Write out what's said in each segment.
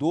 2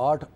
8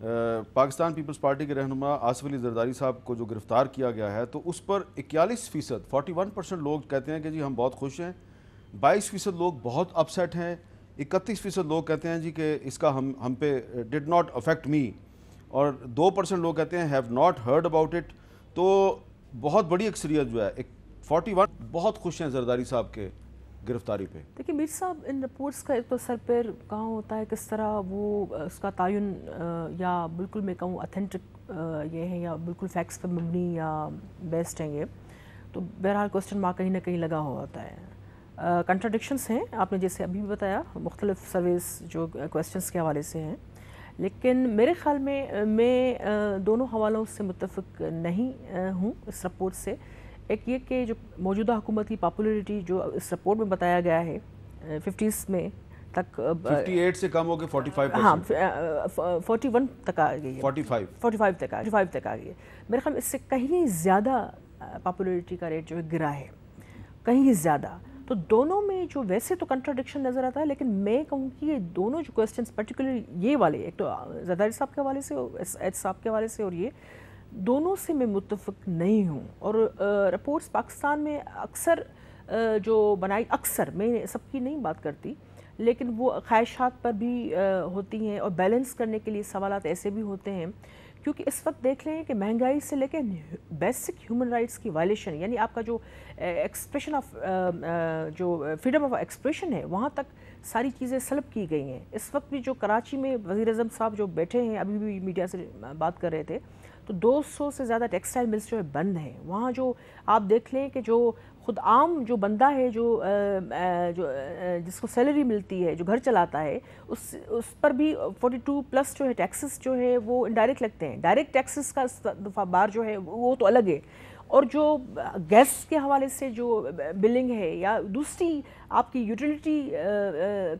Pakistan Peoples party کے رہنما آصف علی زرداری صاحب کو جو گرفتار کیا گیا ہے تو اس پر 41% 41% لوگ کہتے ہیں کہ جی ہم بہت خوش ہیں، 22% لوگ بہت اپسیٹ ہیں، 31% لوگ کہتے ہیں جی کہ اس کا ہم پہ ڈڈ ناٹ افیکٹ می، اور 2% لوگ کہتے ہیں have not heard about it. تو بہت بڑی اکثریت جو ہے 41 بہت خوش ہیں زرداری صاحب کے گرفتاری پہ. دیکھیں میر صاحب، ان رپورٹس کا ایک تو سر پیر کہاں ہوتا ہے، کس طرح وہ اس کا تعین یا بالکل میں کہوں اتھینٹک یہ ہے یا بالکل فیکٹس پر مبنی یا بیسڈ ہیں، یہ تو بہرحال کوسچن مارک کہیں نہ کہیں لگا ہوا ہوتا ہے. کنٹراڈکشنس ہیں، آپ نے جیسے ابھی بھی بتایا، مختلف سرویز جو کوسچنس کے حوالے سے ہیں، لیکن میرے خیال میں دونوں حوالوں سے متفق نہیں ہوں اس رپورٹ سے. ایک یہ کہ جو موجودہ حکومت کی پاپولیرٹی جو اس رپورٹ میں بتایا گیا ہے 50s میں تک 58 سے کم ہو کے 45%. ہاں 41 تک آ گئی ہے، 45 تک آ گئی ہے. میرے خیال میں اس سے کہیں زیادہ پاپولیرٹی کا ریٹ جو ہے گرا ہے، کہیں زیادہ. تو دونوں میں جو ویسے تو کنٹراڈکشن نظر آتا ہے، لیکن میں کہوں کہ یہ دونوں جو کوسچنس پرٹیکولرلی یہ والے، ایک تو زرداری صاحب کے حوالے سے، ایچ صاحب کے حوالے سے، اور یہ دونوں سے میں متفق نہیں ہوں. اور رپورٹس پاکستان میں اکثر جو بنائی، اکثر میں سب کی نہیں بات کرتی، لیکن وہ خواہشات پر بھی ہوتی ہیں اور بیلنس کرنے کے لیے سوالات ایسے بھی ہوتے ہیں. کیونکہ اس وقت دیکھ لیں کہ مہنگائی سے لے کے بیسک ہیومن رائٹس کی وائلیشن، یعنی آپ کا جو ایکسپریشن آف جو فریڈم آف ایکسپریشن ہے، وہاں تک ساری چیزیں سلب کی گئی ہیں. اس وقت بھی جو کراچی میں وزیر اعظم صاحب جو بیٹھے ہیں، ابھی بھی میڈیا سے بات کر رہے تھے، تو 200 سے زیادہ ٹیکسٹائل ملز جو ہے بند ہیں. وہاں جو آپ دیکھ لیں کہ جو خود عام جو بندہ ہے، جو جس کو سیلری ملتی ہے، جو گھر چلاتا ہے، اس پر بھی 42+ جو ہے ٹیکسز جو ہے وہ انڈائریکٹ لگتے ہیں. ڈائریکٹ ٹیکسز کا بار جو ہے وہ تو الگ ہے. اور جو گیس کے حوالے سے جو بلنگ ہے یا دوسری آپ کی یوٹیلیٹی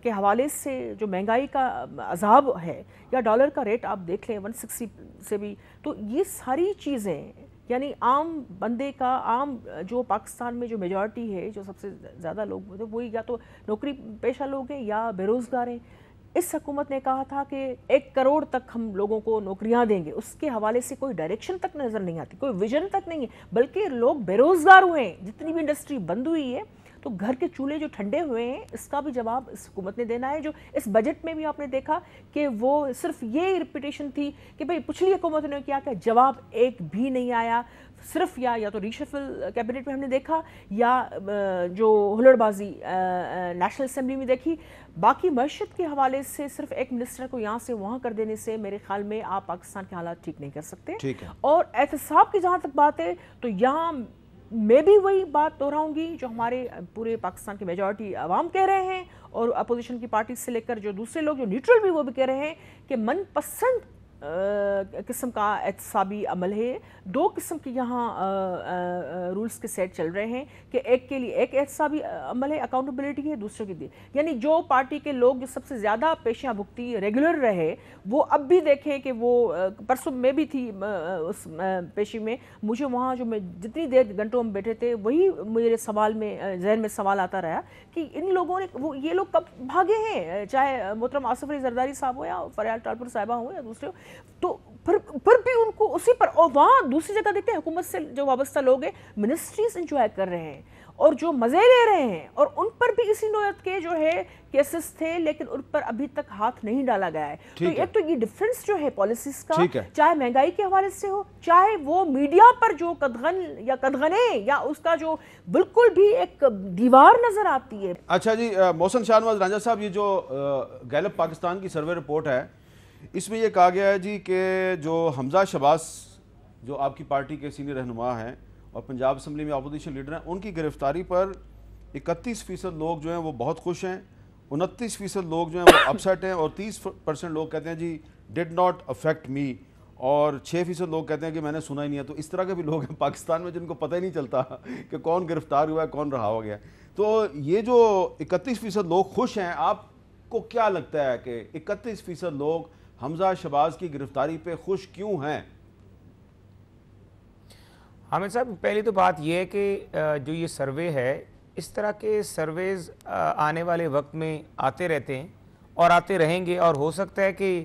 کے حوالے سے جو مہنگائی کا عذاب ہے، یا ڈالر کا ریٹ آپ دیکھ لیں 160 سے بھی، تو یہ ساری چیزیں یعنی عام بندے کا، عام جو پاکستان میں جو میجورٹی ہے، جو سب سے زیادہ لوگ وہی یا تو نوکری پیشہ لوگ ہیں یا بے روزگار ہیں. اس حکومت نے کہا تھا کہ 1 کروڑ تک ہم لوگوں کو نوکریاں دیں گے، اس کے حوالے سے کوئی ڈائریکشن تک نظر نہیں آتی، کوئی ویژن تک نہیں ہے، بلکہ لوگ بے روزگار ہوئے ہیں. جتنی بھی انڈسٹری بند ہوئی ہے تو گھر کے چولہے جو ٹھنڈے ہوئے ہیں، اس کا بھی جواب اس حکومت نے دینا ہے. جو اس بجٹ میں بھی آپ نے دیکھا کہ وہ صرف یہ ریپیٹیشن تھی کہ بھئی پچھلی حکومت نے کیا کہ جواب ایک بھی نہیں آیا. صرف یا تو ریشفل کیبنٹ میں ہم نے دیکھا، یا جو ہلڑ بازی نیشنل اسمبلی میں دیکھی. باقی معیشت کے حوالے سے صرف ایک منسٹر کو یہاں سے وہاں کر دینے سے میرے خیال میں آپ پاکستان کے حالات ٹھیک نہیں کر سکتے. اور احتساب کی جہاں تک بات ہے تو یہاں میں بھی وہی بات دہراؤں گی جو ہمارے پورے پاکستان کی میجورٹی عوام کہہ رہے ہیں، اور اپوزیشن کی پارٹی سے لے کر جو دوسرے لوگ جو نیوٹرل بھی وہ بھی کہہ رہے ہیں کہ من پسند قسم کا احتسابی عمل ہے. 2 قسم کے یہاں رولز کے سیٹ چل رہے ہیں کہ ایک کے لیے ایک احتسابی عمل ہے، اکاؤنٹیبلٹی ہے، دوسرے کے لیے یعنی جو پارٹی کے لوگ جو سب سے زیادہ پیشیاں بھگتی ریگولر رہے، وہ اب بھی دیکھیں کہ وہ پرسوں میں بھی تھی اس پیشی میں، مجھے وہاں جو میں جتنی دیر گھنٹوں میں بیٹھے تھے وہی میرے سوال میں ذہن میں سوال آتا رہا کہ ان لوگوں نے یہ لوگ کب بھاگے ہیں، چاہے محترم آصف علی زرداری صاحب ہو یا فریال ٹالپور صاحبہ ہو یا دوسرے ہو، تو پھر بھی ان کو اسی پر. اور وہاں دوسری جگہ دیکھتے ہیں حکومت سے جو وابستہ لوگ ہیں، منسٹریز انجوائے کر رہے ہیں اور جو مزے لے رہے ہیں، اور ان پر بھی اسی نوعیت کے جو ہے کیسز تھے، لیکن ان پر ابھی تک ہاتھ نہیں ڈالا گیا ہے. تو ایک تو یہ ڈفرنس جو ہے پالیسیز کا، چاہے مہنگائی کے حوالے سے ہو، چاہے وہ میڈیا پر جو قدغن یا قدغنے یا اس کا جو بالکل بھی ایک دیوار نظر آتی ہے. اچھا جی، محسن شاہ نواز رانجھا صاحب، یہ جو گیلپ پاکستان کی سروے رپورٹ ہے، اس میں یہ کہا گیا ہے جی کہ جو حمزہ شہباز جو آپ کی پارٹی کے سینئر رہنما ہیں اور پنجاب اسمبلی میں اپوزیشن لیڈر ہیں، ان کی گرفتاری پر 31% لوگ جو ہیں وہ بہت خوش ہیں، 29% لوگ جو ہیں وہ اپسیٹ ہیں، اور 30% لوگ کہتے ہیں جی ڈڈ ناٹ افیکٹ می، اور 6% لوگ کہتے ہیں کہ میں نے سنا ہی نہیں ہے. تو اس طرح کے بھی لوگ ہیں پاکستان میں جن کو پتہ ہی نہیں چلتا کہ کون گرفتار ہوا ہے، کون رہا ہو گیا. تو یہ جو 31% لوگ خوش ہیں، آپ کو کیا لگتا ہے کہ 31% لوگ حمزہ شہباز کی گرفتاری پہ خوش کیوں ہیں؟ حامد صاحب، پہلی تو بات یہ ہے کہ جو یہ سروے ہے، اس طرح کے سرویز آنے والے وقت میں آتے رہتے ہیں اور آتے رہیں گے، اور ہو سکتا ہے کہ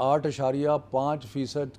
8.5%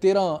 13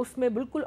اس میں بالکل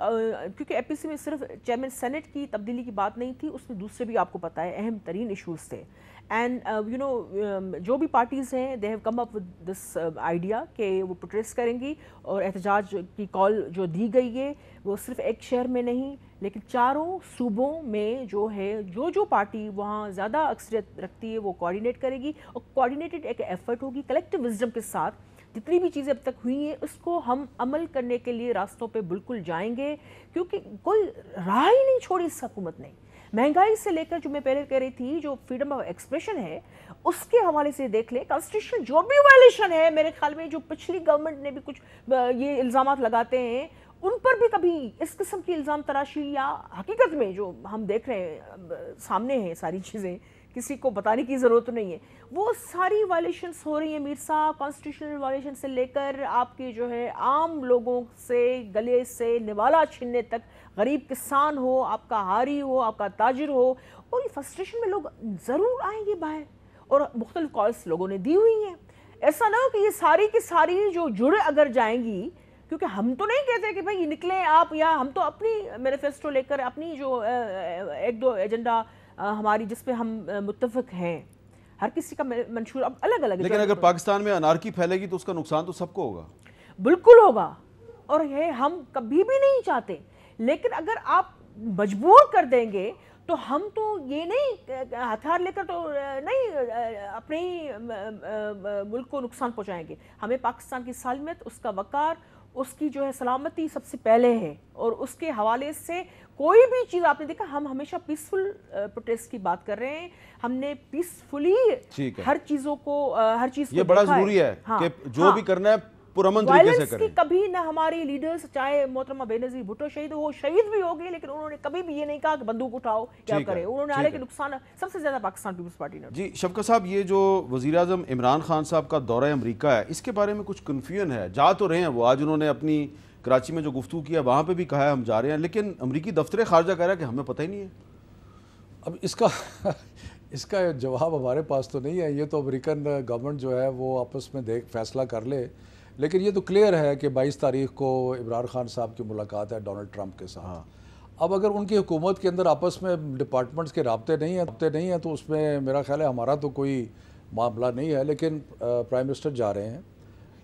کیونکہ اے پی سی میں صرف چیئرمین سینٹ کی تبدیلی کی بات نہیں تھی، اس میں دوسرے بھی آپ کو پتہ ہے اہم ترین ایشوز تھے. اینڈ یو نو جو بھی پارٹیز ہیں they have come up with this idea کہ وہ پروٹیسٹ کریں گی، اور احتجاج کی کال جو دی گئی ہے وہ صرف ایک شہر میں نہیں لیکن چاروں صوبوں میں جو ہے جو پارٹی وہاں زیادہ اکثریت رکھتی ہے وہ کوآرڈینیٹ کرے گی، اور کوآرڈینیٹڈ ایک ایفرٹ ہوگی کلیکٹیو وزڈم کے ساتھ. جتنی بھی چیزیں اب تک ہوئی ہیں اس کو ہم عمل کرنے کے لیے راستوں پہ بالکل جائیں گے، کیونکہ کوئی راہ ہی نہیں چھوڑی اس حکومت نے. مہنگائی سے لے کر جو میں پہلے کہہ رہی تھی جو فریڈم آف ایکسپریشن ہے اس کے حوالے سے دیکھ لیں، کانسٹیٹیوشن جو بھی وائلیشن ہے میرے خیال میں جو پچھلی گورنمنٹ نے بھی کچھ یہ الزامات لگاتے ہیں ان پر بھی کبھی اس قسم کی الزام تراشی یا حقیقت میں جو ہم دیکھ رہے ہیں سامنے ہیں ساری چیزیں کسی کو بتانے کی ضرورت نہیں ہے، وہ ساری وائلیشنز ہو رہی ہیں میر صاحب. کانسٹیٹیوشنل وائلیشن سے لے کر آپ کے جو ہے عام لوگوں سے گلے سے نوالا چھیننے تک، غریب کسان ہو، آپ کا ہاری ہو، آپ کا تاجر ہو، اور یہ فرسٹریشن میں لوگ ضرور آئیں گے باہر، اور مختلف کالز لوگوں نے دی ہوئی ہیں. ایسا نہ ہو کہ یہ ساری کی ساری جو جڑ اگر جائیں گی، کیونکہ ہم تو نہیں کہتے کہ بھائی یہ نکلیں آپ، یا ہم تو اپنی مینیفیسٹو لے کر اپنی جو ایک دو ایجنڈا ہماری جس پہ ہم متفق ہیں، ہر کسی کا منشور اب الگ الگ ہے. لیکن اگر پاکستان میں انارکی پھیلے گی تو اس کا نقصان تو سب کو ہوگا. بالکل ہوگا، اور یہ ہم کبھی بھی نہیں چاہتے، لیکن اگر آپ مجبور کر دیں گے تو ہم تو یہ نہیں ہتھیار لے کر تو نہیں اپنے ہی ملک کو نقصان پہنچائیں گے. ہمیں پاکستان کی سالمیت، اس کا وقار، اس کی جو ہے سلامتی سب سے پہلے ہے، اور اس کے حوالے سے کوئی بھی چیز آپ نے دیکھا ہم ہمیشہ پیسفل پروٹیسٹ کی بات کر رہے ہیں، ہم نے پیسفلی ہر چیزوں کو ہر چیز کو یہ بڑا ضروری ہے کہ جو بھی کرنا ہے پرامن طریقے سے کریں. کی کبھی نہ ہماری لیڈرز چاہے محترمہ بے نظیر بھٹو شہید ہو، وہ شہید بھی ہو گئے لیکن انہوں نے کبھی بھی یہ نہیں کہا کہ بندوق اٹھاؤ کیا کرے، انہوں نے حالانکہ نقصان سب سے زیادہ پاکستان پیپلز پارٹی نے. جی شفقت صاحب، یہ جو وزیر اعظم عمران خان صاحب کا دورہ امریکہ ہے اس کے بارے میں کچھ کنفیوژن ہے. جا تو رہے ہیں وہ، آج انہوں نے اپنی کراچی میں جو گفتگو کیا وہاں پہ بھی کہا ہے ہم جا رہے ہیں، لیکن امریکی دفتر خارجہ کہہ رہا ہے کہ ہمیں پتہ ہی نہیں ہے. اب اس کا جواب ہمارے پاس تو نہیں ہے، یہ تو امریکن گورنمنٹ جو ہے وہ آپس میں فیصلہ کر لے. لیکن یہ تو کلیئر ہے کہ 22 تاریخ کو عمران خان صاحب کی ملاقات ہے ڈونلڈ ٹرمپ کے ساتھ. اب اگر ان کی حکومت کے اندر آپس میں ڈپارٹمنٹس کے رابطے نہیں ہیں تو اس میں میرا خیال ہے ہمارا تو کوئی معاملہ نہیں ہے، لیکن پرائم منسٹر جا رہے ہیں.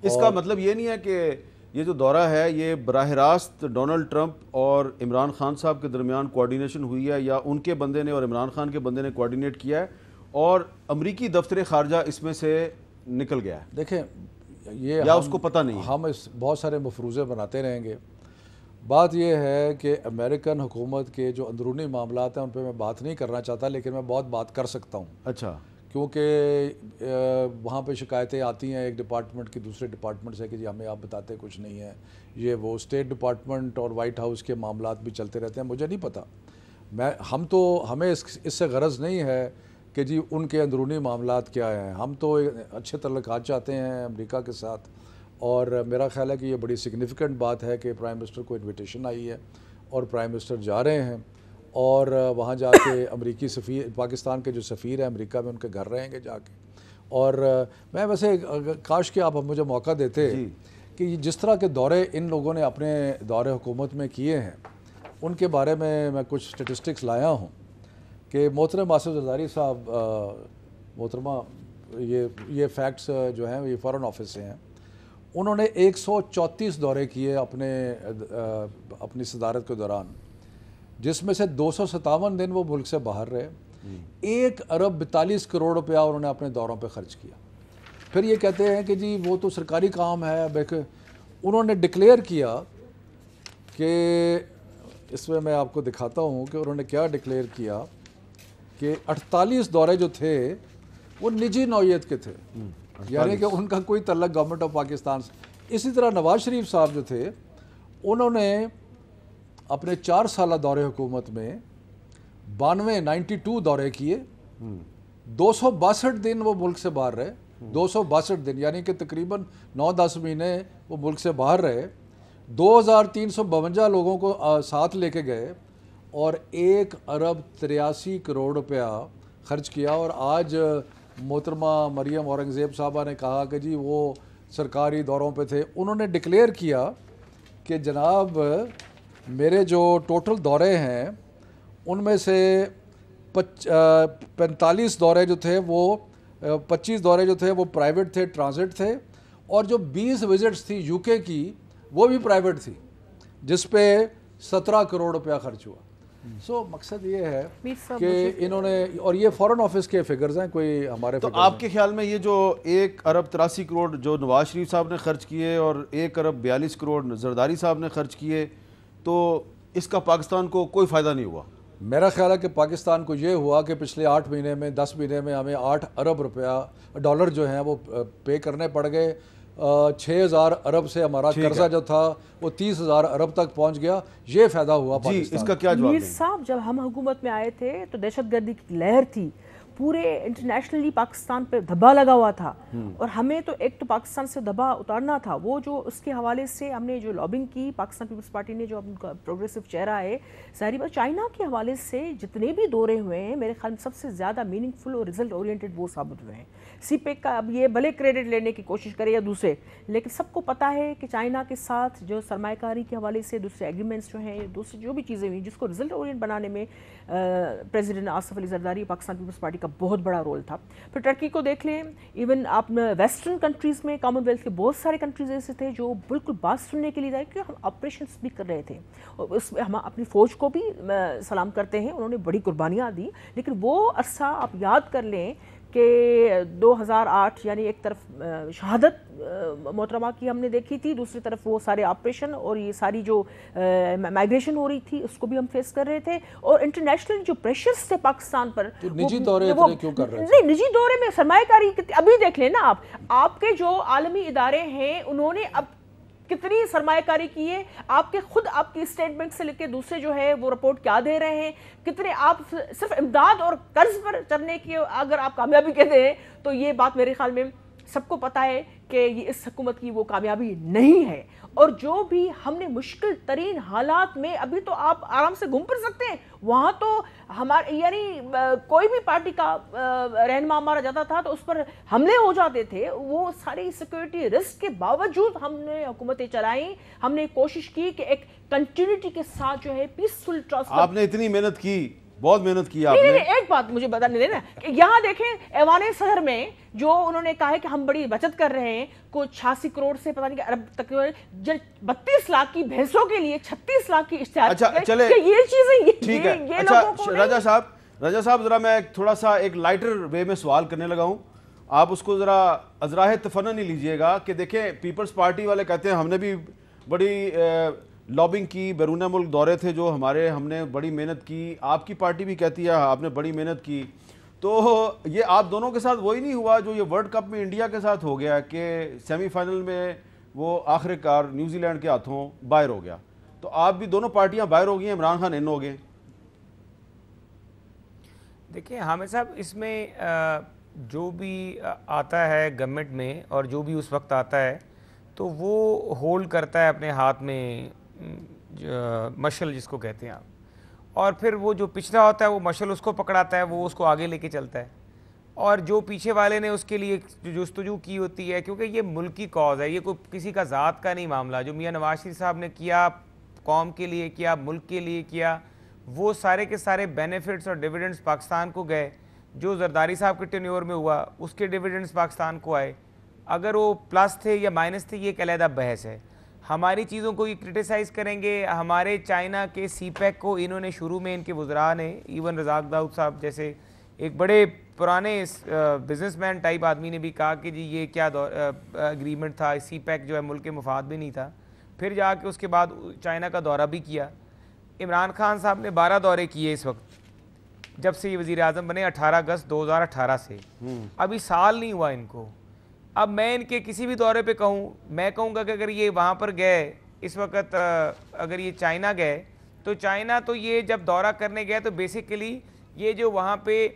اس کا مطلب یہ نہیں ہے کہ یہ جو دورہ ہے یہ براہ راست ڈونلڈ ٹرمپ اور عمران خان صاحب کے درمیان کوارڈینیشن ہوئی ہے، یا ان کے بندے نے اور عمران خان کے بندے نے کوارڈینیٹ کیا ہے اور امریکی دفتر خارجہ اس میں سے نکل گیا ہے. دیکھیں یہ یا اس کو پتہ نہیں ہے. ہم بہت سارے مفروضے بناتے رہیں گے. بات یہ ہے کہ امریکن حکومت کے جو اندرونی معاملات ہیں ان پہ میں بات نہیں کرنا چاہتا، لیکن میں بہت بات کر سکتا ہوں. اچھا. کیونکہ وہاں پہ شکایتیں آتی ہیں ایک ڈپارٹمنٹ کی دوسرے ڈپارٹمنٹ سے کہ جی ہمیں آپ بتاتے کچھ نہیں ہے، یہ وہ اسٹیٹ ڈپارٹمنٹ اور وائٹ ہاؤس کے معاملات بھی چلتے رہتے ہیں. مجھے نہیں پتہ، ہمیں اس سے غرض نہیں ہے کہ جی ان کے اندرونی معاملات کیا ہیں. ہم تو اچھے تعلقات چاہتے ہیں امریکہ کے ساتھ، اور میرا خیال ہے کہ یہ بڑی سگنیفیکنٹ بات ہے کہ پرائم منسٹر کو انویٹیشن آئی ہے اور پرائم منسٹر جا رہے ہیں، اور وہاں جا کے امریکی سفیر، پاکستان کے جو سفیر ہیں امریکہ میں ان کے گھر رہیں گے جا کے. اور میں ویسے کاش کہ آپ مجھے موقع دیتے کہ جس طرح کے دورے ان لوگوں نے اپنے دور حکومت میں کیے ہیں ان کے بارے میں کچھ اسٹیٹسٹکس لایا ہوں کہ محترم آصف زرداری صاحب، محترمہ یہ فیکٹس جو ہیں یہ فارن آفس سے ہیں، انہوں نے 134 دورے کیے اپنی صدارت کے دوران، جس میں سے 257 دن وہ ملک سے باہر رہے. 1 ارب 42 کروڑ روپیہ انہوں نے اپنے دوروں پہ خرچ کیا. پھر یہ کہتے ہیں کہ جی وہ تو سرکاری کام ہے. انہوں نے ڈکلیئر کیا کہ اس میں آپ کو دکھاتا ہوں کہ انہوں نے کیا ڈکلیئر کیا کہ 48 دورے جو تھے وہ نجی نوعیت کے تھے، یعنی کہ ان کا کوئی تعلق گورنمنٹ آف پاکستان سے. اسی طرح نواز شریف صاحب جو تھے انہوں نے اپنے 4 سالہ دور حکومت میں 92 دورے کیے، 262 دن وہ ملک سے باہر رہے. 262 دن یعنی کہ تقریباً 9-10 مہینے وہ ملک سے باہر رہے. 2352 لوگوں کو ساتھ لے کے گئے اور 1 ارب 83 کروڑ روپیہ خرچ کیا. اور آج محترمہ مریم اورنگزیب صاحبہ نے کہا کہ جی وہ سرکاری دوروں پہ تھے. انہوں نے ڈکلیئر کیا کہ جناب میرے جو ٹوٹل دورے ہیں ان میں سے 45 دورے جو تھے وہ 25 دورے جو تھے وہ پرائیویٹ تھے، ٹرانزٹ تھے، اور جو 20 وزٹس تھی یو کے کی وہ بھی پرائیویٹ تھی جس پہ 17 کروڑ روپیہ خرچ ہوا. سو مقصد یہ ہے کہ انہوں نے، اور یہ فورن آفس کے فگرز ہیں، کوئی ہمارے. تو آپ کے خیال میں یہ جو 1 ارب 83 کروڑ جو نواز شریف صاحب نے خرچ کیے اور 1 ارب 42 کروڑ زرداری صاحب نے خرچ کیے، تو اس کا پاکستان کو کوئی فائدہ نہیں ہوا؟ میرا خیال ہے کہ پاکستان کو یہ ہوا کہ پچھلے 8 مہینے میں 10 مہینے میں ہمیں 8 ارب روپیہ ڈالر جو ہیں وہ پے کرنے پڑ گئے. 6,000 ارب سے ہمارا قرضہ جو تھا وہ 30,000 ارب تک پہنچ گیا. یہ فائدہ ہوا پاکستان. اس کا کیا جواب میر صاحب جب ہم حکومت میں آئے تھے تو دہشت گردی کی لہر تھی، پورے انٹرنیشنل پاکستان پہ دھبا لگا ہوا تھا، اور ہمیں تو ایک تو پاکستان سے دھبا اتارنا تھا. وہ جو اس کے حوالے سے ہم نے جو لابنگ کی، پاکستان پیپلز پارٹی نے جو ان کا پروگریسو چہرہ ہے، ظاہری بات چائنا کے حوالے سے جتنے بھی دورے ہوئے ہیں میرے خیال میں سب سے زیادہ میننگ فل اور رزلٹ اورینٹڈ وہ ثابت ہوئے ہیں. سی پیک کا اب یہ بھلے کریڈٹ لینے کی کوشش کرے یا دوسرے، لیکن سب کو پتہ ہے کہ چائنا کے ساتھ جو سرمایہ کاری کے حوالے سے دوسرے ایگریمنٹس جو ہیں، دوسری جو بھی چیزیں ہوئی جس کو رزلٹ اورینٹ بنانے میں president Asif Ali Zardari Pakistan Peoples party کا بہت بڑا رول تھا. پھر ٹرکی کو دیکھ لیں، ایون آپ ویسٹرن کنٹریز میں کامن ویلتھ کے بہت سارے کنٹریز ایسے تھے جو بالکل بات سننے کے لیے آئے کہ ہم آپریشنس بھی کر رہے تھے، اور اس میں ہم اپنی فوج کو بھی سلام کرتے ہیں، انہوں نے بڑی قربانیاں دی. لیکن وہ عرصہ آپ یاد کر لیں کہ 2008 یعنی ایک طرف شہادت محترمہ کی ہم نے دیکھی تھی، دوسری طرف وہ سارے آپریشن اور یہ ساری جو مائگریشن ہو رہی تھی اس کو بھی ہم فیس کر رہے تھے، اور انٹرنیشنل جو پریشرز تھے پاکستان پر. نجی دورے اتنے کیوں کر رہے تھے؟ نہیں، نجی دورے میں سرمایہ کاری ابھی دیکھ لیں نا آپ کے جو عالمی ادارے ہیں انہوں نے اب کتنی سرمایہ کاری کی ہے. آپ کے خود آپ کی اسٹیٹمنٹ سے لے کے دوسرے جو ہے وہ رپورٹ کیا دے رہے ہیں، کتنے آپ صرف امداد اور قرض پر چلنے کی اگر آپ کامیابی کہتے ہیں تو یہ بات میرے خیال میں سب کو پتہ ہے کہ یہ اس حکومت کی وہ کامیابی نہیں ہے. اور جو بھی ہم نے مشکل ترین حالات میں، ابھی تو آپ آرام سے گھوم پھر سکتے ہیں، وہاں تو ہمارے یعنی کوئی بھی پارٹی کا رہنما مارا جاتا تھا تو اس پر حملے ہو جاتے تھے. وہ ساری سیکورٹی رسک کے باوجود ہم نے حکومتیں چلائیں، ہم نے کوشش کی کہ ایک کنٹینیوٹی کے ساتھ جو ہے پیسفل ٹرانسفر. آپ نے اتنی محنت کی، بہت محنت کی آپ نے. ایک بات مجھے بتانے دینا کہ یہاں دیکھیں ایوان صدر میں جو انہوں نے کہا ہے کہ ہم بڑی بچت کر رہے ہیں، کوئی 86 کروڑ سے پتہ نہیں کہ ارب تک 32 لاکھ کی بھینسوں کے لیے 36 لاکھ کی اشتہار. اچھا چلے یہ چیزیں ٹھیک ہے. اچھا رجا صاحب ذرا میں تھوڑا سا ایک لائٹر وے میں سوال کرنے لگا ہوں، آپ اس کو ذرا ازراہ تفنن نہیں لیجئے گا کہ دیکھیں پیپلز پارٹی والے کہتے ہیں ہم نے بھی بڑی لابنگ کی، بیرون ملک دورے تھے جو ہمارے، ہم نے بڑی محنت کی. آپ کی پارٹی بھی کہتی ہے آپ نے بڑی محنت کی. تو یہ آپ دونوں کے ساتھ وہی نہیں ہوا جو یہ ورلڈ کپ میں انڈیا کے ساتھ ہو گیا کہ سیمی فائنل میں وہ آخر کار نیوزی لینڈ کے ہاتھوں باہر ہو گیا. تو آپ بھی دونوں پارٹیاں باہر ہو گئی ہیں، عمران خان ان ہو گئے. دیکھیں حامد صاحب، اس میں جو بھی آتا ہے گورنمنٹ میں اور جو بھی اس وقت آتا ہے تو وہ ہولڈ کرتا ہے اپنے ہاتھ میں مشل جس کو کہتے ہیں آپ، اور پھر وہ جو پچھلا ہوتا ہے وہ مشل اس کو پکڑاتا ہے، وہ اس کو آگے لے کے چلتا ہے، اور جو پیچھے والے نے اس کے لیے جستجو کی ہوتی ہے، کیونکہ یہ ملکی کاز ہے، یہ کوئی کسی کا ذات کا نہیں معاملہ. جو میاں نواز شریف صاحب نے کیا، قوم کے لیے کیا، ملک کے لیے کیا، وہ سارے کے سارے بینیفٹس اور ڈیویڈنڈز پاکستان کو گئے. جو زرداری صاحب کے ٹینیور میں ہوا اس کے ڈیویڈنڈز پاکستان کو آئے. اگر وہ پلس تھے یا مائنس تھے یہ ایک علیحدہ بحث ہے. ہماری چیزوں کو یہ کرٹیسائز کریں گے. ہمارے چائنا کے سی پیک کو انہوں نے شروع میں ان کے وزراء نے، ایون رزاق داؤد صاحب جیسے ایک بڑے پرانے بزنس مین ٹائپ آدمی نے بھی کہا کہ جی یہ کیا اگریمنٹ تھا، سی پیک جو ہے ملک کے مفاد بھی نہیں تھا. پھر جا کے اس کے بعد چائنا کا دورہ بھی کیا. عمران خان صاحب نے 12 دورے کیے اس وقت جب سے یہ وزیر اعظم بنے 18 اگست 2018 سے. ابھی سال نہیں ہوا ان کو. اب میں ان کے کسی بھی دورے پہ کہوں، میں کہوں گا کہ اگر یہ وہاں پر گئے اس وقت، اگر یہ چائنا گئے تو چائنا تو یہ جب دورہ کرنے گئے تو بیسیکلی یہ جو وہاں پہ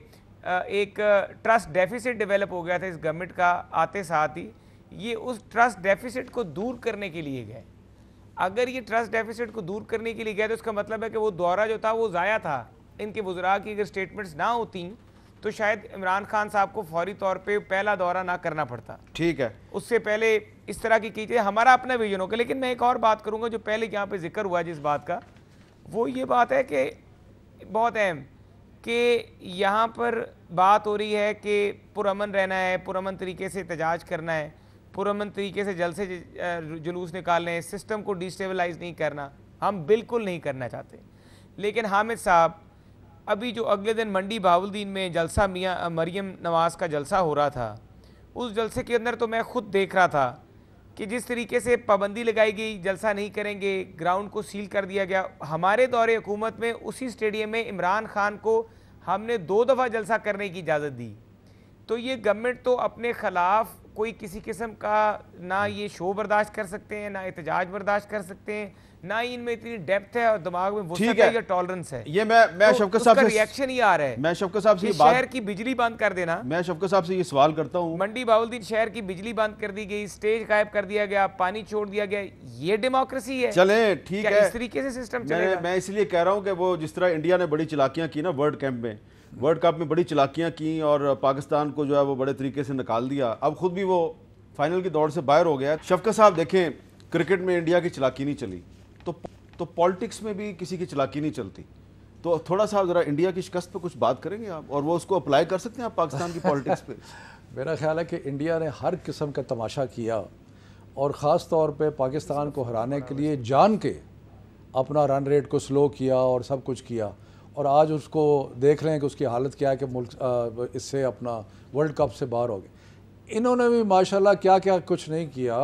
ایک ٹرسٹ ڈیفیسٹ ڈیولپ ہو گیا تھا اس گورنمنٹ کا آتے ساتھ ہی، یہ اس ٹرسٹ ڈیفیسٹ کو دور کرنے کے لیے گئے. اگر یہ ٹرسٹ ڈیفیسٹ کو دور کرنے کے لیے گئے تو اس کا مطلب ہے کہ وہ دورہ جو تھا وہ ضائع تھا. ان کے وزراء کی اگر سٹیٹمنٹس نہ ہوتی تو شاید عمران خان صاحب کو فوری طور پہ پہلا دورہ نہ کرنا پڑتا. ٹھیک ہے, اس سے پہلے اس طرح کی کیجیے, ہمارا اپنا ویژن ہوگا. لیکن میں ایک اور بات کروں گا جو پہلے یہاں پہ ذکر ہوا جس بات کا, وہ یہ بات ہے کہ بہت اہم کہ یہاں پر بات ہو رہی ہے کہ پرامن رہنا ہے, پرامن طریقے سے احتجاج کرنا ہے, پرامن طریقے سے جلسے جلوس نکالنے ہیں, سسٹم کو ڈیسٹیبلائز نہیں کرنا. ہم بالکل نہیں کرنا چاہتے. لیکن حامد صاحب ابھی جو اگلے دن منڈی بہاولدین میں جلسہ میاں مریم نواز کا جلسہ ہو رہا تھا, اس جلسے کے اندر تو میں خود دیکھ رہا تھا کہ جس طریقے سے پابندی لگائی گئی, جلسہ نہیں کریں گے, گراؤنڈ کو سیل کر دیا گیا. ہمارے دور حکومت میں اسی اسٹیڈیم میں عمران خان کو ہم نے 2 دفعہ جلسہ کرنے کی اجازت دی. تو یہ گورنمنٹ تو اپنے خلاف کوئی کسی قسم کا نہ یہ شو برداشت کر سکتے ہیں, نہ احتجاج برداشت کر سکتے ہیں, نہ ہی ان میں اتنی ڈیپتھ ہے اور دماغ میں وسعت ہے یا ٹالرنس ہے. یہ میں شفقت صاحب سے ریاکشن ہی آ رہا ہے. میں شفقت صاحب سے شہر کی بجلی بند کر دینا, میں شفقت صاحب سے یہ سوال کرتا ہوں, منڈی بہاولدین شہر کی بجلی بند کر دی گئی, اسٹیج غائب کر دیا گیا, پانی چھوڑ دیا گیا, یہ ڈیموکریسی ہے؟ چلیں ٹھیک ہے, اس طریقے سے سسٹم چلے گا؟ میں اس لیے کہہ رہا ہوں کہ وہ جس طرح انڈیا نے بڑی چلاکیاں کی نا ورلڈ کپ میں بڑی چلاکیاں کی اور پاکستان کو جو ہے وہ بڑے طریقے سے نکال دیا, اب خود بھی وہ فائنل کی دوڑ سے باہر ہو گیا. شفقت صاحب دیکھیں, کرکٹ میں انڈیا کی چلاکی نہیں چلی تو پالیٹکس میں بھی کسی کی چلاکی نہیں چلتی. تو تھوڑا سا ذرا انڈیا کی شکست پہ کچھ بات کریں گے آپ, اور وہ اس کو اپلائی کر سکتے ہیں آپ پاکستان کی پالیٹکس پہ؟ میرا خیال ہے کہ انڈیا نے ہر قسم کا تماشا کیا اور خاص طور پہ پاکستان کو ہرانے کے لیے جان کے اپنا رن ریٹ کو سلو کیا اور سب کچھ کیا, اور آج اس کو دیکھ رہے ہیں کہ اس کی حالت کیا ہے کہ ملک اس سے اپنا ورلڈ کپ سے باہر ہو گئے. انہوں نے بھی ماشاءاللہ کیا کیا کچھ نہیں کیا,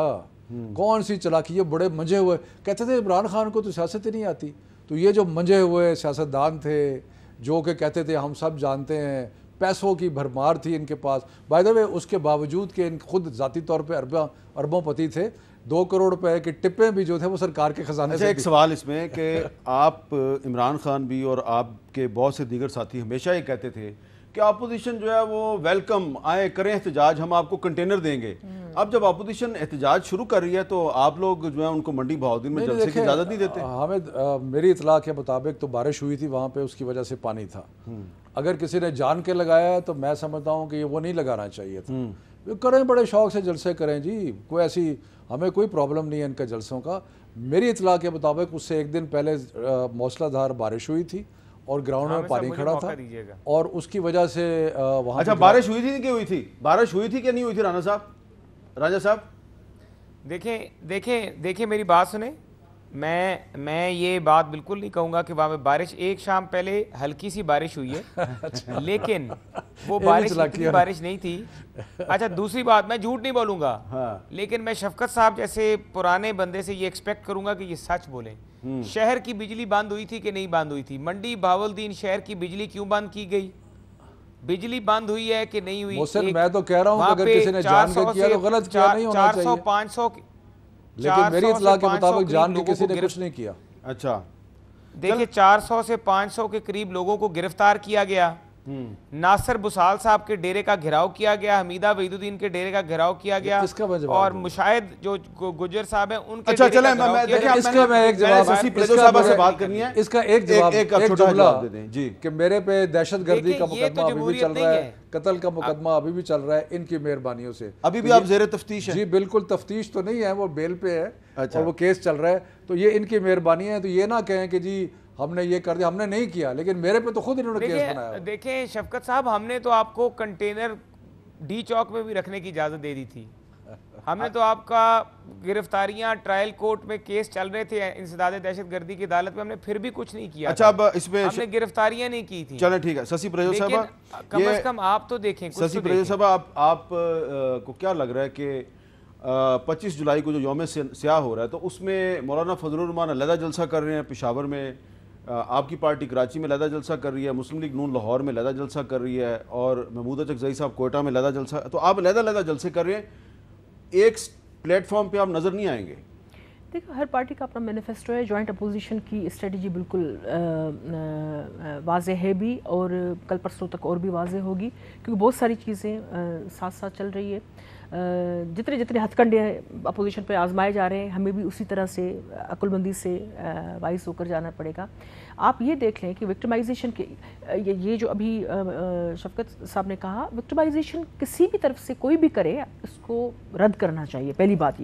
کون سی چلاکی, یہ بڑے منجے ہوئے کہتے تھے عمران خان کو تو سیاست ہی نہیں آتی. تو یہ جو منجے ہوئے سیاستدان تھے جو کہ کہتے تھے ہم سب جانتے ہیں, پیسوں کی بھرمار تھی ان کے پاس, بائی دا وے اس کے باوجود کہ ان خود ذاتی طور پہ اربوں پتی تھے, 2 کروڑ روپے کے ٹپیں بھی جو تھے وہ سرکار کے خزانے سے. ایک سوال اس میں کہ آپ عمران خان بھی اور آپ کے بہت سے دیگر ساتھی ہمیشہ یہ کہتے تھے کہ اپوزیشن جو ہے وہ ویلکم, آئے کریں احتجاج, ہم آپ کو کنٹینر دیں گے. اب جب اپوزیشن احتجاج شروع کر رہی ہے تو آپ لوگ جو ہے ان کو منڈی بہاولدین میں جلسے کی اجازت نہیں دیتے؟ حامد, میری اطلاع کے مطابق تو بارش ہوئی تھی وہاں پہ, اس کی وجہ سے پانی تھا. اگر کسی نے جان کے لگایا ہے تو میں سمجھتا ہوں کہ وہ نہیں لگانا چاہیے تھا. کریں, بڑے شوق سے جلسے کریں جی, کوئی ایسی ہمیں کوئی پرابلم نہیں ہے ان کے جلسوں کا. میری اطلاع کے مطابق اس سے 1 دن پہلے موسلا دھار بارش ہوئی تھی اور گراؤنڈ میں پانی کھڑا تھا, اور اس کی وجہ سے وہاں. اچھا, بارش ہوئی تھی کہ ہوئی تھی, بارش ہوئی تھی کہ نہیں ہوئی تھی راجہ صاحب؟ دیکھیں میری بات سنیں, میں یہ بات بالکل نہیں کہوں گا کہ وہاں پہ بارش, ایک شام پہلے ہلکی سی بارش ہوئی ہے لیکن وہ بارش اتنی بارش نہیں تھی. اچھا دوسری بات, میں جھوٹ نہیں بولوں گا, لیکن میں شفقت صاحب جیسے پرانے بندے سے یہ ایکسپیکٹ کروں گا کہ یہ سچ بولیں. شہر کی بجلی بند ہوئی تھی کہ نہیں بند ہوئی تھی؟ منڈی بہاولدین شہر کی بجلی کیوں بند کی گئی؟ بجلی بند ہوئی ہے کہ نہیں ہوئی؟ محسن, میں تو کہہ رہا ہوں کہ اگر کسی نے جان کے کیا تو غلط کیا, نہیں ہونا چاہیے. 400-500 لیکن میری اطلاع کے مطابق جان کے کسی نے کچھ نہیں کیا. اچھا دیکھیں, 400 سے 500 کے قریب لوگوں کو گرفتار کیا گیا. ناصر بسال صاحب کے ڈیرے کا گھراؤ کیا گیا, حمیدہ وحید الدین کے ڈیرے کا گھراؤ کیا گیا, اور مشاہد جو گجر صاحب ہیں ان کے ڈیرے کا گھراؤ کیا گیا. اس کا میں ایک جواب دے دیں جی, کہ میرے پہ دہشت گردی کا مقدمہ ابھی بھی چل رہا ہے, قتل کا مقدمہ ابھی بھی چل رہا ہے, ان کی مہربانیوں سے. ابھی بھی آپ زیر تفتیش ہیں؟ جی بالکل, تفتیش تو نہیں ہے, وہ بیل پہ ہے اور وہ کیس چل رہا ہے, تو یہ ان کی مہربانی ہے. تو یہ نہ کہیں کہ جی ہم نے یہ کر دیا, ہم نے نہیں کیا, لیکن میرے پہ تو خود انہوں نے کیس بنایا. دیکھیں شفقت صاحب, ہم نے تو آپ کو کنٹینر ڈی چوک میں بھی رکھنے کی اجازت دے دی تھی. ہم نے تو آپ کا گرفتاریاں ٹرائل کورٹ میں کیس چل رہے تھے انسداد دہشت گردی کی عدالت میں, ہم نے پھر بھی کچھ نہیں کیا. اچھا, اب اس میں ہم نے گرفتاریاں نہیں کی تھی. چلیں ٹھیک ہے. سسی پریو صاحبہ, کم از کم آپ تو دیکھیں. سسی پریو صاحبہ, آپ کو کیا لگ رہا ہے کہ 25 جولائی کو جو یوم سیاہ ہو رہا ہے تو اس میں مولانا فضل الرحمان علیحدہ جلسہ کر رہے ہیں پشاور میں, آپ کی پارٹی کراچی میں علیحدہ جلسہ کر رہی ہے, مسلم لیگ نون لاہور میں علیحدہ جلسہ کر رہی ہے, اور محمود اچکزئی صاحب کوئٹہ میں علیحدہ جلسہ, تو آپ علیحدہ جلسے کر رہے ہیں, ایک پلیٹ فارم پہ آپ نظر نہیں آئیں گے. دیکھو ہر پارٹی کا اپنا مینیفیسٹو ہے. جوائنٹ اپوزیشن کی اسٹریٹجی بالکل واضح ہے بھی, اور کل پرسوں تک اور بھی واضح ہوگی, کیونکہ بہت ساری چیزیں ساتھ ساتھ چل رہی ہے. جتنے ہتھ کنڈے اپوزیشن پہ آزمائے جا رہے ہیں, ہمیں بھی اسی طرح سے عقل مندی سے وائز ہو کر جانا پڑے گا. آپ یہ دیکھ لیں کہ وکٹمائزیشن کے یہ جو ابھی شفقت صاحب نے کہا, وکٹمائزیشن کسی بھی طرف سے کوئی بھی کرے اس کو رد کرنا چاہیے. پہلی بات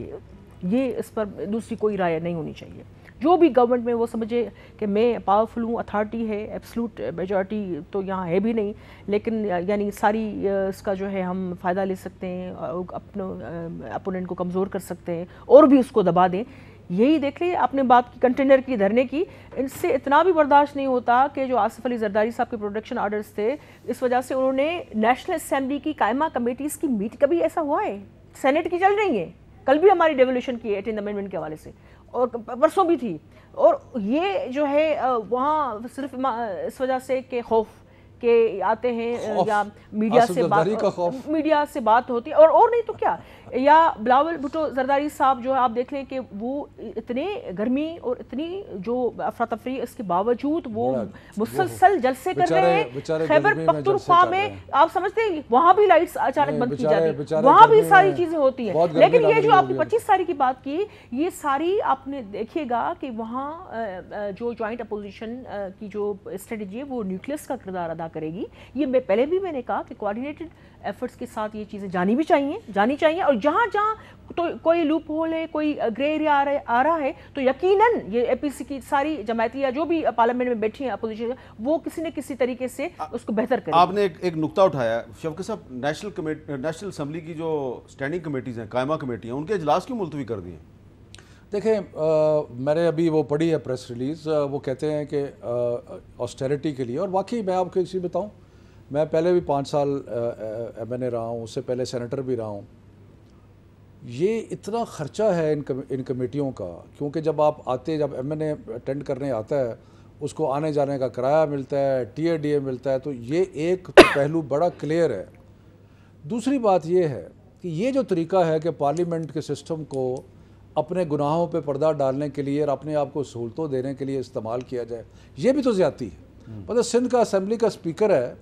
یہ اس پر دوسری کوئی رائے نہیں ہونی چاہیے. جو بھی گورنمنٹ میں وہ سمجھے کہ میں پاورفل ہوں, اتھارٹی ہے, ایبسلوٹ میجورٹی تو یہاں ہے بھی نہیں, لیکن یعنی ساری اس کا جو ہے ہم فائدہ لے سکتے ہیں, اپنے اپوننٹ کو کمزور کر سکتے ہیں اور بھی اس کو دبا دیں. یہی دیکھ لیں آپ نے بات کی کنٹینر کی دھرنے کی, ان سے اتنا بھی برداشت نہیں ہوتا کہ جو آصف علی زرداری صاحب کے پروڈکشن آرڈرز تھے, اس وجہ سے انہوں نے نیشنل اسمبلی کی قائمہ کمیٹیز کی میٹ, کبھی ایسا ہوا ہے؟ سینٹ کی چل رہی ہیں, کل بھی ہماری ڈیولیوشن کی 18 امینڈمنٹ کے حوالے سے, اور پرسوں بھی تھی. اور یہ جو ہے وہاں صرف اس وجہ سے کہ خوف کہ آتے ہیں یا میڈیا سے بات ہوتی ہے, اور نہیں تو کیا. یا بلاول بھٹو زرداری صاحب جو آپ دیکھ لیں کہ وہ اتنے گرمی اور اتنی جو افراتفری, اس کے باوجود وہ مسلسل جلسے کر رہے ہیں. خیبر پختونخوا میں آپ سمجھتے ہیں وہاں بھی لائٹس اچانک بند کی جاتی ہیں, وہاں بھی ساری چیزیں ہوتی ہیں. لیکن یہ جو آپ نے 25 تاریخ کی بات کی, یہ ساری آپ نے دیکھیے گا کہ وہاں جو جوائنٹ اپوزیشن کی جو اسٹریٹجی ہے وہ نیوکلیس کا کردار ادا کرے گی. یہ پہلے بھی میں نے کہا کہ کوآرڈینیٹڈ ایفرٹس کے ساتھ یہ چیزیں جانی چاہیے, اور جہاں تو کوئی لوپ ہول ہے, کوئی گرے ایریا آ رہا ہے, تو یقیناً یہ اے پی سی کی ساری جماعتیہ جو بھی پارلیمنٹ میں بیٹھی ہیں اپوزیشن, وہ کسی نہ کسی طریقے سے اس کو بہتر کرے. آپ نے ایک نقطہ اٹھایا شفقت صاحب, نیشنل اسمبلی کی جو اسٹینڈنگ کمیٹیز ہیں, قائمہ کمیٹی ہیں, ان کے اجلاس کیوں ملتوی کر دیے؟ دیکھیں میں نے ابھی وہ پڑھی ہے پریس ریلیز, وہ کہتے ہیں کہ آسٹیریٹی کے لیے, اور واقعی میں آپ کو ایک چیز بتاؤں, میں پہلے بھی 5 سال ایم این اے رہا ہوں, اس سے پہلے سینیٹر بھی رہا ہوں. یہ اتنا خرچہ ہے ان کمیٹیوں کا, کیونکہ جب آپ آتے, جب ایم این اے اٹینڈ کرنے آتا ہے, اس کو آنے جانے کا کرایہ ملتا ہے, ٹی اے ڈی اے ملتا ہے, تو یہ ایک پہلو بڑا کلیئر ہے. دوسری بات یہ ہے کہ یہ جو طریقہ ہے کہ پارلیمنٹ کے سسٹم کو اپنے گناہوں پہ پردہ ڈالنے کے لیے اور اپنے آپ کو سہولتوں دینے کے لیے استعمال کیا جائے, یہ بھی تو زیادتی ہے. پتہ سندھ کا اسمبلی کا اسپیکر ہے,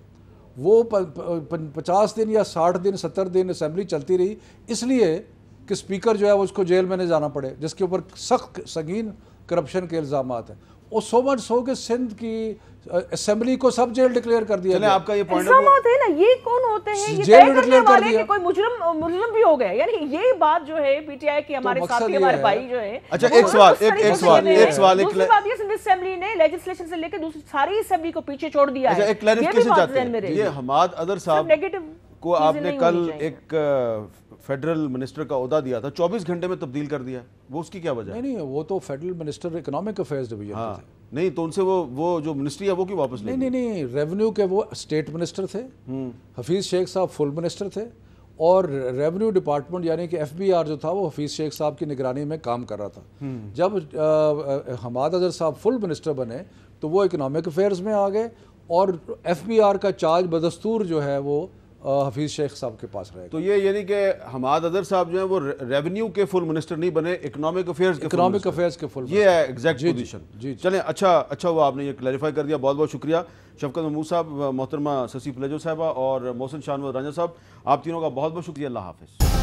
وہ 50 دن یا 60 دن 70 دن اسمبلی چلتی رہی اس لیے کہ اسپیکر جو ہے وہ اس کو جیل میں نہیں جانا پڑے, جس کے اوپر سخت سنگین کرپشن کے الزامات ہیں. اور سو مچ سو کہ سندھ کی اسمبلی کو سب جیل ڈکلیئر کر دیا. چلیں آپ کا یہ پوائنٹ الزامات ہے نا, یہ کون ہوتے ہیں؟ یہ جیل ڈکلیئر کر دیا کہ کوئی مجرم بھی ہو گیا. یعنی یہ بات جو ہے پی ٹی آئی کے ہمارے ساتھی ہمارے بھائی جو ہے. اچھا ایک سوال دوسری بات یہ سندھ اسمبلی نے لیجسلیشن سے لے کے دوسری ساری اسمبلی کو پیچھے چھوڑ دیا ہے. ایک کلیریفیکیشن چاہتے ہیں, یہ حماد ادر صاحب کو آپ نے کل ایک فیڈرل منسٹر کا عہدہ دیا تھا, 24 گھنٹے میں تبدیل کر دیا, وہ اس کی کیا وجہ ہے؟ نہیں, وہ تو federal minister economic affairs division تھے. نہیں تو ان سے وہ جو منسٹری ہے وہ کیوں واپس لے؟ نہیں, ریونیو کے وہ اسٹیٹ منسٹر تھے, حفیظ شیخ صاحب فل منسٹر تھے, اور ریونیو ڈپارٹمنٹ یعنی کہ ایف بی آر جو تھا وہ حفیظ شیخ صاحب کی نگرانی میں کام کر رہا تھا. جب حماد اظہر صاحب فل منسٹر بنے تو وہ اکنامک افیئرز میں آ گئے, اور ایف بی آر کا چارج بدستور جو ہے وہ حفیظ شیخ صاحب کے پاس رہے گا. تو یہ یعنی کہ حماد اظہر صاحب جو ہیں وہ ریونیو کے فل منسٹر نہیں بنے, اکنامک افیئرز کے فل, یہ ہے ایگزیکٹ پوزیشن. چلیں اچھا ہوا آپ نے یہ کلیریفائی کر دیا, بہت بہت شکریہ. شفقت محمود صاحب, محترمہ سسی پلیجو صاحبہ اور محسن شاہ نواز رانجھا صاحب, آپ تینوں کا بہت بہت شکریہ. اللہ حافظ.